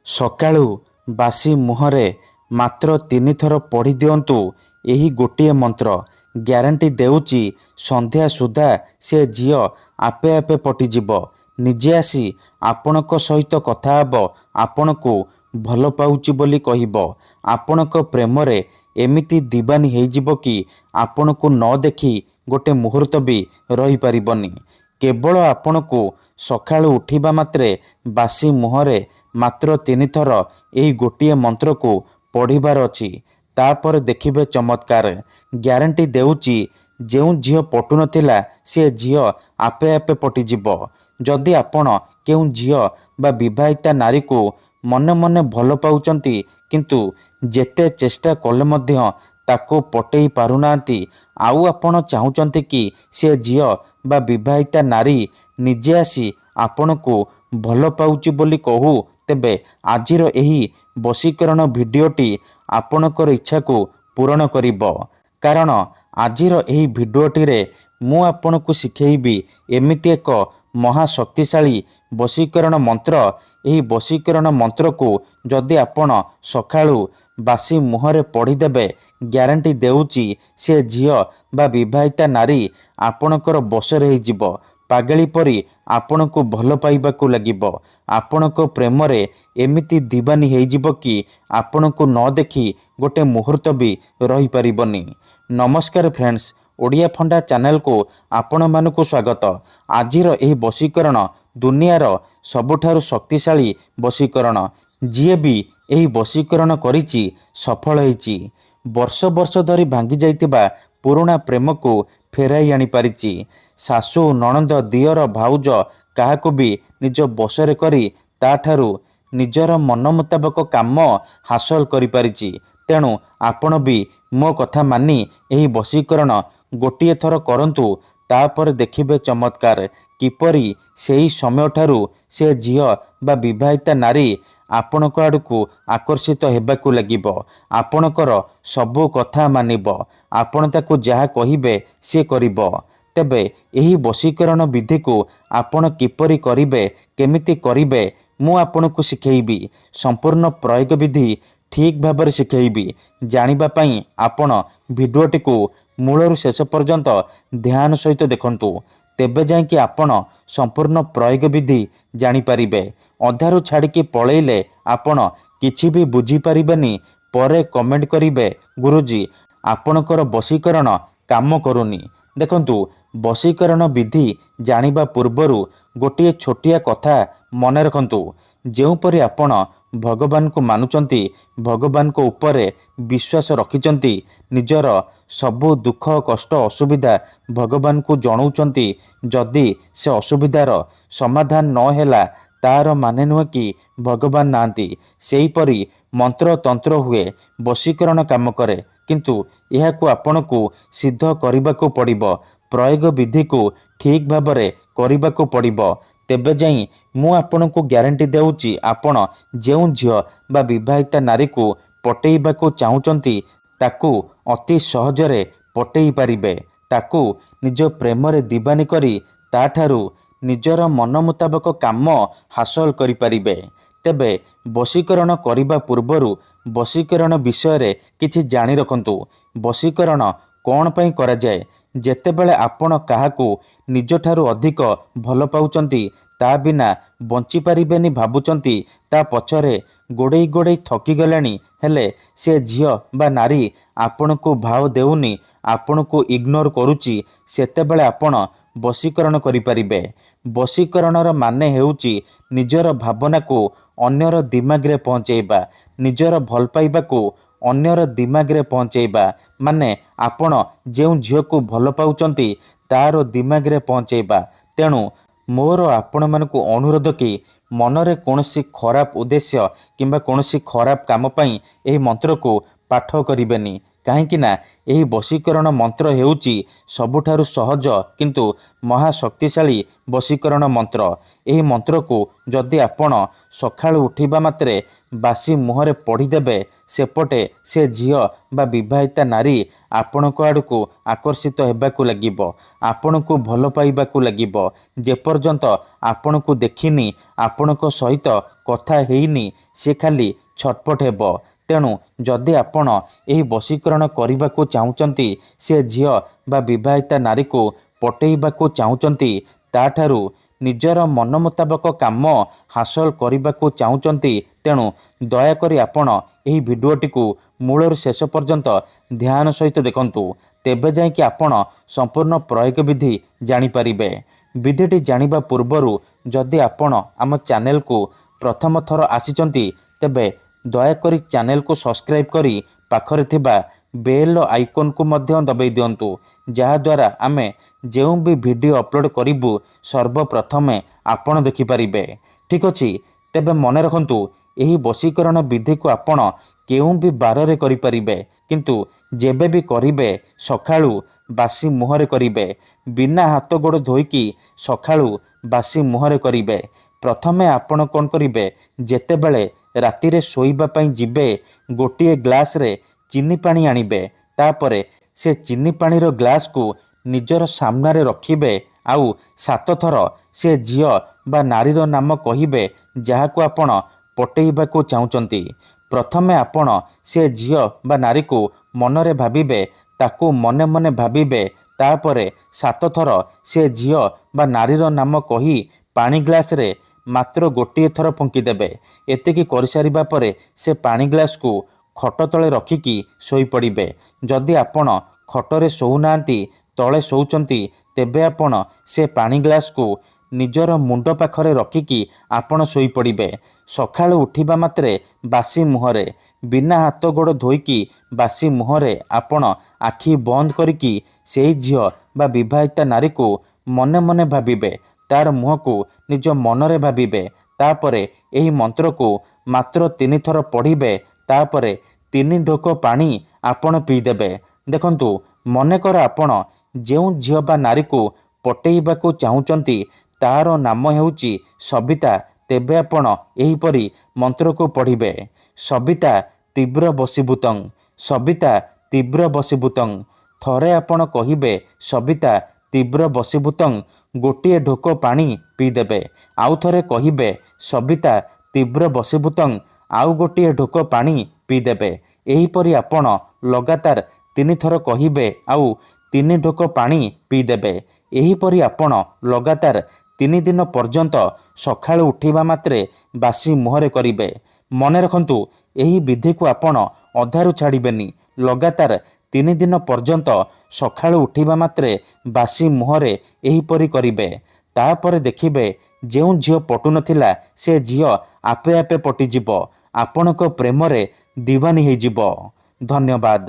ସକାଳୁ ବାସି ମୁହଁରେ ମାତ୍ର 3 ଥର ପଢ଼ି ଦିଅନ୍ତୁ ଏହି ଗୋଟିଏ ମନ୍ତ୍ର। ଗ୍ୟାରେଣ୍ଟି ଦେଉଛି ସନ୍ଧ୍ୟା ସୁଦ୍ଧା ସେ ଝିଅ ଆପେ ଆପେ ପଟିଯିବ। ନିଜେ ଆସି ଆପଣଙ୍କ ସହିତ କଥା ହେବ, ଆପଣଙ୍କୁ ଭଲ ପାଉଛି ବୋଲି କହିବ। ଆପଣଙ୍କ ପ୍ରେମରେ ଏମିତି ଦିବାନୀ ହେଇଯିବ କି ଆପଣଙ୍କୁ ନ ଦେଖି ଗୋଟେ ମୁହୂର୍ତ୍ତ ବି ରହିପାରିବନି। କେବଳ ଆପଣଙ୍କୁ ସକାଳୁ ଉଠିବା ମାତ୍ରେ ବାସି ମୁହଁରେ ମାତ୍ର 3 ଥର ଏହି ଗୋଟିଏ ମନ୍ତ୍ରକୁ ପଢ଼ିବାର ଅଛି। ତାପରେ ଦେଖିବେ ଚମତ୍କାର। ଗ୍ୟାରେଣ୍ଟି ଦେଉଛି ଯେଉଁ ଝିଅ ପଟୁନଥିଲା ସେ ଝିଅ ଆପେ ଆପେ ପଟିଯିବ। ଯଦି ଆପଣ କେଉଁ ଝିଅ ବା ବିବାହିତା ନାରୀକୁ ମନେ ମନେ ଭଲ ପାଉଛନ୍ତି କିନ୍ତୁ ଯେତେ ଚେଷ୍ଟା କଲେ ମଧ୍ୟ ତାକୁ ପଟେଇ ପାରୁନାହାନ୍ତି, ଆଉ ଆପଣ ଚାହୁଁଛନ୍ତି କି ସେ ଝିଅ ବା ବିବାହିତା ନାରୀ ନିଜେ ଆସି ଆପଣଙ୍କୁ ଭଲ ପାଉଛି ବୋଲି କହୁ, ତେବେ ଆଜିର ଏହି ବଶୀକରଣ ଭିଡ଼ିଓଟି ଆପଣଙ୍କର ଇଚ୍ଛାକୁ ପୂରଣ କରିବ। କାରଣ ଆଜିର ଏହି ଭିଡ଼ିଓଟିରେ ମୁଁ ଆପଣଙ୍କୁ ଶିଖେଇବି ଏମିତି ଏକ ମହାଶକ୍ତିଶାଳୀ ବଶୀକରଣ ମନ୍ତ୍ର। ଏହି ବଶୀକରଣ ମନ୍ତ୍ରକୁ ଯଦି ଆପଣ ସକାଳୁ ବାସି ମୁହଁରେ ପଢ଼ିଦେବେ, ଗ୍ୟାରେଣ୍ଟି ଦେଉଛି ସେ ଝିଅ ବା ବିବାହିତା ନାରୀ ଆପଣଙ୍କର ବଶରେ ହେଇଯିବ। ପାଗଳି ପରି ଆପଣଙ୍କୁ ଭଲ ପାଇବାକୁ ଲାଗିବ। ଆପଣଙ୍କ ପ୍ରେମରେ ଏମିତି ଦିବାନୀ ହେଇଯିବ କି ଆପଣଙ୍କୁ ନ ଦେଖି ଗୋଟେ ମୁହୂର୍ତ୍ତ ବି ରହିପାରିବନି। ନମସ୍କାର ଫ୍ରେଣ୍ଡସ୍, ଓଡ଼ିଆ ଫଣ୍ଡା ଚ୍ୟାନେଲକୁ ଆପଣମାନଙ୍କୁ ସ୍ୱାଗତ। ଆଜିର ଏହି ବଶୀକରଣ ଦୁନିଆର ସବୁଠାରୁ ଶକ୍ତିଶାଳୀ ବଶୀକରଣ। ଯିଏ ବି ଏହି ବଶୀକରଣ କରିଛି ସଫଳ ହେଇଛି। ବର୍ଷ ବର୍ଷ ଧରି ଭାଙ୍ଗି ଯାଇଥିବା ପୁରୁଣା ପ୍ରେମକୁ ଫେରାଇ ଆଣିପାରିଛି। ଶାଶୁ, ନଣନ୍ଦ, ଦିଅର, ଭାଉଜ କାହାକୁ ବି ନିଜ ବଶରେ କରି ତାଠାରୁ ନିଜର ମନ ମୁତାବକ କାମ ହାସଲ କରିପାରିଛି। ତେଣୁ ଆପଣ ବି ମୋ କଥା ମାନି ଏହି ବଶୀକରଣ ଗୋଟିଏ ଥର କରନ୍ତୁ। ତାପରେ ଦେଖିବେ ଚମତ୍କାର। କିପରି ସେହି ସମୟଠାରୁ ସେ ଝିଅ ବା ବିବାହିତା ନାରୀ ଆପଣଙ୍କ ଆଡ଼କୁ ଆକର୍ଷିତ ହେବାକୁ ଲାଗିବ। ଆପଣଙ୍କର ସବୁ କଥା ମାନିବ। ଆପଣ ତାକୁ ଯାହା କହିବେ ସେ କରିବ। ତେବେ ଏହି ବଶୀକରଣ ବିଧିକୁ ଆପଣ କିପରି କରିବେ, କେମିତି କରିବେ, ମୁଁ ଆପଣଙ୍କୁ ଶିଖେଇବି। ସମ୍ପୂର୍ଣ୍ଣ ପ୍ରୟୋଗ ବିଧି ଠିକ୍ ଭାବରେ ଶିଖେଇବି। ଜାଣିବା ପାଇଁ ଆପଣ ଭିଡ଼ିଓଟିକୁ ମୂଳରୁ ଶେଷ ପର୍ଯ୍ୟନ୍ତ ଧ୍ୟାନ ସହିତ ଦେଖନ୍ତୁ। ତେବେ ଯାଇକି ଆପଣ ସମ୍ପୂର୍ଣ୍ଣ ପ୍ରୟୋଗ ବିଧି ଜାଣିପାରିବେ। ଅଧାରୁ ଛାଡ଼ିକି ପଳେଇଲେ ଆପଣ କିଛି ବି ବୁଝିପାରିବେନି। ପରେ କମେଣ୍ଟ କରିବେ, ଗୁରୁଜୀ ଆପଣଙ୍କର ବଶୀକରଣ କାମ କରୁନି। ଦେଖନ୍ତୁ, ବଶୀକରଣ ବିଧି ଜାଣିବା ପୂର୍ବରୁ ଗୋଟିଏ ଛୋଟିଆ କଥା ମନେ ରଖନ୍ତୁ। ଯେଉଁପରି ଆପଣ ଭଗବାନଙ୍କୁ ମାନୁଛନ୍ତି, ଭଗବାନଙ୍କ ଉପରେ ବିଶ୍ୱାସ ରଖିଛନ୍ତି, ନିଜର ସବୁ ଦୁଃଖ କଷ୍ଟ ଅସୁବିଧା ଭଗବାନଙ୍କୁ ଜଣାଉଛନ୍ତି, ଯଦି ସେ ଅସୁବିଧାର ସମାଧାନ ନ ହେଲା ତାର ମାନେ ନୁହେଁ କି ଭଗବାନ ନାହାନ୍ତି। ସେହିପରି ମନ୍ତ୍ର ତନ୍ତ୍ର ହୁଏ, ବଶୀକରଣ କାମ କରେ, କିନ୍ତୁ ଏହାକୁ ଆପଣଙ୍କୁ ସିଦ୍ଧ କରିବାକୁ ପଡ଼ିବ। ପ୍ରୟୋଗ ବିଧିକୁ ଠିକ୍ ଭାବରେ କରିବାକୁ ପଡ଼ିବ। ତେବେ ଯାଇ ମୁଁ ଆପଣଙ୍କୁ ଗ୍ୟାରେଣ୍ଟି ଦେଉଛି ଆପଣ ଯେଉଁ ଝିଅ ବା ବିବାହିତା ନାରୀକୁ ପଟେଇବାକୁ ଚାହୁଁଛନ୍ତି ତାକୁ ଅତି ସହଜରେ ପଟେଇ ପାରିବେ। ତାକୁ ନିଜ ପ୍ରେମରେ ଦିବାନୀ କରି ତାଠାରୁ ନିଜର ମନ ମୁତାବକ କାମ ହାସଲ କରିପାରିବେ। ତେବେ ବଶୀକରଣ କରିବା ପୂର୍ବରୁ ବଶୀକରଣ ବିଷୟରେ କିଛି ଜାଣି ରଖନ୍ତୁ। ବଶୀକରଣ କ'ଣ ପାଇଁ କରାଯାଏ? ଯେତେବେଳେ ଆପଣ କାହାକୁ ନିଜଠାରୁ ଅଧିକ ଭଲ ପାଉଛନ୍ତି, ତା ବିନା ବଞ୍ଚିପାରିବେନି ଭାବୁଛନ୍ତି, ତା ପଛରେ ଗୋଡ଼େଇ ଗୋଡ଼େଇ ଥକିଗଲେଣି, ହେଲେ ସେ ଝିଅ ବା ନାରୀ ଆପଣଙ୍କୁ ଭାව ଦେଉନି, ଆପଣଙ୍କୁ ଇଗ୍ନୋର କରୁଛି, ସେତେବେଳେ ଆପଣ ବଶୀକରଣ କରିପାରିବେ। ବଶୀକରଣର ମାନେ ହେଉଛି ନିଜର ଭାବନାକୁ ଅନ୍ୟର ଦିମାଗରେ ପହଞ୍ଚାଇବା, ନିଜର ଭଲ ପାଇବାକୁ ଅନ୍ୟର ଦିମାଗରେ ପହଞ୍ଚାଇବା। ମାନେ ଆପଣ ଯେଉଁ ଝିଅକୁ ଭଲ ପାଉଛନ୍ତି ତାର ଦିମାଗରେ ପହଞ୍ଚାଇବା। ତେଣୁ ମୋର ଆପଣମାନଙ୍କୁ ଅନୁରୋଧ କି ମନରେ କୌଣସି ଖରାପ ଉଦ୍ଦେଶ୍ୟ କିମ୍ବା କୌଣସି ଖରାପ କାମ ପାଇଁ ଏହି ମନ୍ତ୍ରକୁ ପାଠ କରିବେନି। କାହିଁକିନା ଏହି ବଶୀକରଣ ମନ୍ତ୍ର ହେଉଛି ସବୁଠାରୁ ସହଜ କିନ୍ତୁ ମହାଶକ୍ତିଶାଳୀ ବଶୀକରଣ ମନ୍ତ୍ର। ଏହି ମନ୍ତ୍ରକୁ ଯଦି ଆପଣ ସକାଳୁ ଉଠିବା ମାତ୍ରେ ବାସି ମୁହଁରେ ପଢ଼ିଦେବେ, ସେପଟେ ସେ ଝିଅ ବା ବିବାହିତା ନାରୀ ଆପଣଙ୍କ ଆଡ଼କୁ ଆକର୍ଷିତ ହେବାକୁ ଲାଗିବ, ଆପଣଙ୍କୁ ଭଲ ପାଇବାକୁ ଲାଗିବ। ଯେପର୍ଯ୍ୟନ୍ତ ଆପଣଙ୍କୁ ଦେଖିନି, ଆପଣଙ୍କ ସହିତ କଥା ହେଇନି, ସେ ଖାଲି ଛଟପଟ ହେବ। ତେଣୁ ଯଦି ଆପଣ ଏହି ବଶୀକରଣ କରିବାକୁ ଚାହୁଁଛନ୍ତି, ସେ ଝିଅ ବା ବିବାହିତା ନାରୀକୁ ପଟେଇବାକୁ ଚାହୁଁଛନ୍ତି, ତାଠାରୁ ନିଜର ମନ ମୁତାବକ କାମ ହାସଲ କରିବାକୁ ଚାହୁଁଛନ୍ତି, ତେଣୁ ଦୟାକରି ଆପଣ ଏହି ଭିଡ଼ିଓଟିକୁ ମୂଳରୁ ଶେଷ ପର୍ଯ୍ୟନ୍ତ ଧ୍ୟାନ ସହିତ ଦେଖନ୍ତୁ। ତେବେ ଯାଇକି ଆପଣ ସମ୍ପୂର୍ଣ୍ଣ ପ୍ରୟୋଗ ବିଧି ଜାଣିପାରିବେ। ବିଧିଟି ଜାଣିବା ପୂର୍ବରୁ ଯଦି ଆପଣ ଆମ ଚ୍ୟାନେଲକୁ ପ୍ରଥମ ଥର ଆସିଛନ୍ତି, ତେବେ ଦୟାକରି ଚ୍ୟାନେଲକୁ ସବସ୍କ୍ରାଇବ୍ କରି ପାଖରେ ଥିବା ବେଲ୍ ଆଇକନ୍କୁ ମଧ୍ୟ ଦବାଇ ଦିଅନ୍ତୁ, ଯାହାଦ୍ୱାରା ଆମେ ଯେଉଁ ବି ଭିଡ଼ିଓ ଅପଲୋଡ଼ କରିବୁ ସର୍ବପ୍ରଥମେ ଆପଣ ଦେଖିପାରିବେ। ଠିକ୍ ଅଛି, ତେବେ ମନେ ରଖନ୍ତୁ, ଏହି ବଶୀକରଣ ବିଧିକୁ ଆପଣ କେଉଁ ବି ବାରରେ କରିପାରିବେ, କିନ୍ତୁ ଯେବେ ବି କରିବେ ସକାଳୁ ବାସି ମୁହଁରେ କରିବେ। ବିନା ହାତ ଗୋଡ଼ ଧୋଇକି ସକାଳୁ ବାସି ମୁହଁରେ କରିବେ। ପ୍ରଥମେ ଆପଣ କ'ଣ କରିବେ, ଯେତେବେଳେ ରାତିରେ ଶୋଇବା ପାଇଁ ଯିବେ, ଗୋଟିଏ ଗ୍ଲାସରେ ଚିନି ପାଣି ଆଣିବେ। ତାପରେ ସେ ଚିନି ପାଣିର ଗ୍ଲାସକୁ ନିଜର ସାମ୍ନାରେ ରଖିବେ, ଆଉ 7 ଥର ସେ ଝିଅ ବା ନାରୀର ନାମ କହିବେ ଯାହାକୁ ଆପଣ ପଟେଇବାକୁ ଚାହୁଁଛନ୍ତି। ପ୍ରଥମେ ଆପଣ ସେ ଝିଅ ବା ନାରୀକୁ ମନରେ ଭାବିବେ, ତାକୁ ମନେ ମନେ ଭାବିବେ। ତାପରେ 7 ଥର ସେ ଝିଅ ବା ନାରୀର ନାମ କହି ପାଣି ଗ୍ଲାସରେ ମାତ୍ର ଗୋଟିଏ ଥର ଫୁଙ୍କିଦେବେ। ଏତିକି କରିସାରିବା ପରେ ସେ ପାଣି ଗ୍ଲାସକୁ ଖଟ ତଳେ ରଖିକି ଶୋଇପଡ଼ିବେ। ଯଦି ଆପଣ ଖଟରେ ଶୋଉନାହାନ୍ତି, ତଳେ ଶୋଉଛନ୍ତି, ତେବେ ଆପଣ ସେ ପାଣି ଗ୍ଲାସକୁ ନିଜର ମୁଣ୍ଡ ପାଖରେ ରଖିକି ଆପଣ ଶୋଇପଡ଼ିବେ। ସକାଳୁ ଉଠିବା ମାତ୍ରେ ବାସି ମୁହଁରେ, ବିନା ହାତ ଗୋଡ଼ ଧୋଇକି ବାସି ମୁହଁରେ ଆପଣ ଆଖି ବନ୍ଦ କରିକି ସେଇ ଝିଅ ବା ବିବାହିତା ନାରୀକୁ ମନେ ମନେ ଭାବିବେ, ତାର ମୁହଁକୁ ନିଜ ମନରେ ଭାବିବେ। ତାପରେ ଏହି ମନ୍ତ୍ରକୁ ମାତ୍ର 3 ଥର ପଢ଼ିବେ। ତାପରେ 3 ଢୋକ ପାଣି ଆପଣ ପିଇଦେବେ। ଦେଖନ୍ତୁ, ମନେକର ଆପଣ ଯେଉଁ ଝିଅ ବା ନାରୀକୁ ପଟେଇବାକୁ ଚାହୁଁଛନ୍ତି ତାର ନାମ ହେଉଛି ସବିତା, ତେବେ ଆପଣ ଏହିପରି ମନ୍ତ୍ରକୁ ପଢ଼ିବେ। ସବିତା ତୀବ୍ର ବଶୀଭୂତଂ, ସବିତା ତୀବ୍ର ବଶୀଭୂତଂ। ଥରେ ଆପଣ କହିବେ ସବିତା ତୀବ୍ର ବଶୀଭୂତଂ, ଗୋଟିଏ ଢୋକ ପାଣି ପିଇଦେବେ। ଆଉ ଥରେ କହିବେ ସବିତା ତୀବ୍ର ବଶୀଭୂତଂ, ଆଉ ଗୋଟିଏ ଢୋକ ପାଣି ପିଇଦେବେ। ଏହିପରି ଆପଣ ଲଗାତାର 3 ଥର କହିବେ ଆଉ 3 ଢୋକ ପାଣି ପିଇଦେବେ। ଏହିପରି ଆପଣ ଲଗାତାର 3 ଦିନ ପର୍ଯ୍ୟନ୍ତ ସକାଳୁ ଉଠିବା ମାତ୍ରେ ବାସି ମୁହଁରେ କରିବେ। ମନେ ରଖନ୍ତୁ, ଏହି ବିଧିକୁ ଆପଣ ଅଧାରୁ ଛାଡ଼ିବେନି। ଲଗାତାର 3 ଦିନ ପର୍ଯ୍ୟନ୍ତ ସକାଳୁ ଉଠିବା ମାତ୍ରେ ବାସି ମୁହଁରେ ଏହିପରି କରିବେ। ତାପରେ ଦେଖିବେ ଯେଉଁ ଝିଅ ପଟୁନଥିଲା ସେ ଝିଅ ଆପେ ଆପେ ପଟିଯିବ, ଆପଣଙ୍କ ପ୍ରେମରେ ଦିୱାନୀ ହେଇଯିବ। ଧନ୍ୟବାଦ।